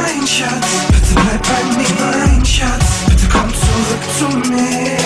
mein Schatz, bitte bleib bei mir, mein Schatz, bitte komm zurück zu mir.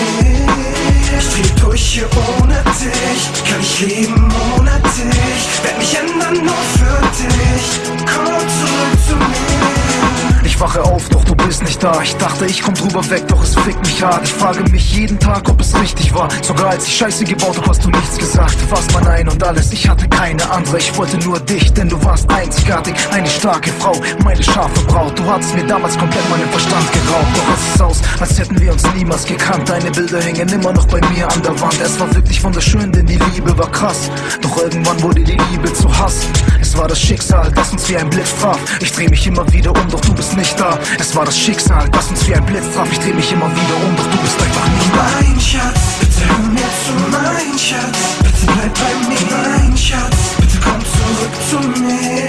Ich dreh durch hier ohne dich, kann ich leben ohne dich, werd mich ändern nur für dich, komm zurück zu mir. Ich wache auf, doch du bist nicht da. Ich dachte, ich komm drüber weg, doch es fickt mich hart. Ich frage mich jeden Tag, ob es richtig war. Sogar als ich Scheiße gebaut hab, hast du nichts gesagt. Du warst mein Ein und alles, ich hatte keine andere. Ich wollte nur dich, denn du warst einzigartig. Eine starke Frau, meine scharfe Braut. Du hattest mir damals komplett meinen Verstand geraubt. Doch es ist aus, als hätten wir uns niemals gekannt. Deine Bilder hängen immer noch bei mir an der Wand. Es war wirklich wunderschön, denn die Liebe war krass. Doch irgendwann wurde die Liebe zu Hass. Es war das Schicksal, das uns wie ein Blitz traf. Ich dreh mich immer wieder um, doch du bist nicht da. Es war das Schicksal, das uns wie ein Blitz traf. Ich dreh mich immer wieder um, doch du bist einfach nicht da. Mein Schatz, bitte hör mir zu, mein Schatz, bitte bleib bei mir, mein Schatz, bitte komm zurück zu mir.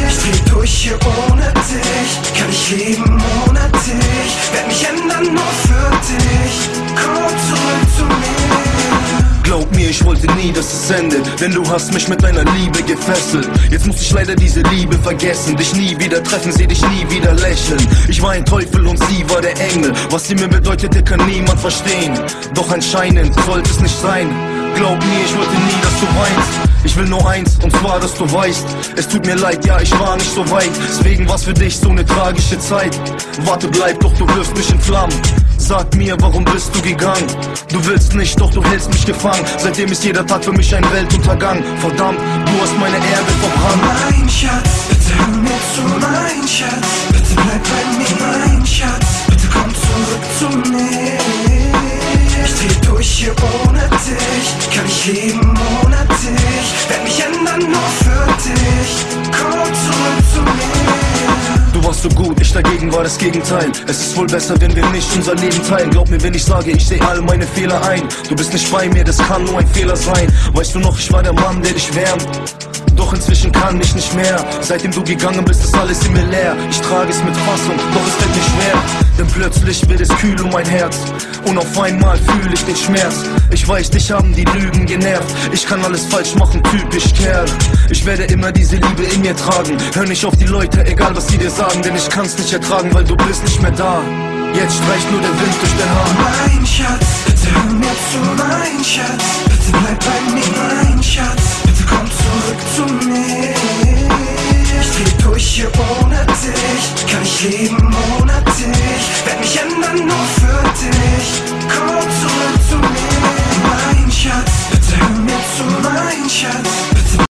Ich dreh durch hier ohne dich, kann ich leben ohne dich, werd mich ändern nur für dich, komm zurück zu mir. Glaub mir, ich wollte nie, dass es endet, denn du hast mich mit deiner Liebe gefesselt. Jetzt muss ich leider diese Liebe vergessen, dich nie wieder treffen, seh dich nie wieder lächeln. Ich war ein Teufel und sie war der Engel. Was sie mir bedeutete, kann niemand verstehen. Doch anscheinend sollte es nicht sein. Glaub mir, ich wollte nie, dass du weinst. Ich will nur eins, und zwar, dass du weißt, es tut mir leid, ja, ich war nicht so weit. Deswegen war's für dich so eine tragische Zeit. Warte, bleib, doch du wirfst mich in Flammen. Sag mir, warum bist du gegangen? Du willst nicht, doch du hältst mich gefangen. Seitdem ist jeder Tag für mich ein Weltuntergang. Verdammt, du hast meine Erde verbrannt. Mein Schatz, bitte hör mir zu, mein Schatz, bitte bleib bei mir, mein Schatz, bitte komm zurück zu mir. Ich dreh durch hier ohne dich, kann ich leben ohne dich, werd mich ändern nur für dich, komm zurück zu mir. Du warst so gut, ich dagegen war das Gegenteil. Es ist wohl besser, wenn wir nicht unser Leben teilen. Glaub mir, wenn ich sage, ich seh all meine Fehler ein. Du bist nicht bei mir, das kann nur ein Fehler sein. Weißt du noch, ich war der Mann, der dich wärmt. Doch inzwischen kann ich nicht mehr. Seitdem du gegangen bist, ist alles in mir leer. Ich trage es mit Fassung, doch es fällt mir schwer. Denn plötzlich wird es kühl um mein Herz. Und auf einmal fühle ich den Schmerz. Ich weiß, dich haben die Lügen genervt. Ich kann alles falsch machen, typisch Kerl. Ich werde immer diese Liebe in mir tragen. Hör nicht auf die Leute, egal was sie dir sagen. Denn ich kann's nicht ertragen, weil du bist nicht mehr da. Jetzt streicht nur der Wind durch dein Haar. Mein Schatz, bitte hör mir zu, mein Schatz, bitte bleib bei mir, mein Schatz, bitte komm zurück zu mir. Ich dreh durch hier ohne dich, kann ich leben ohne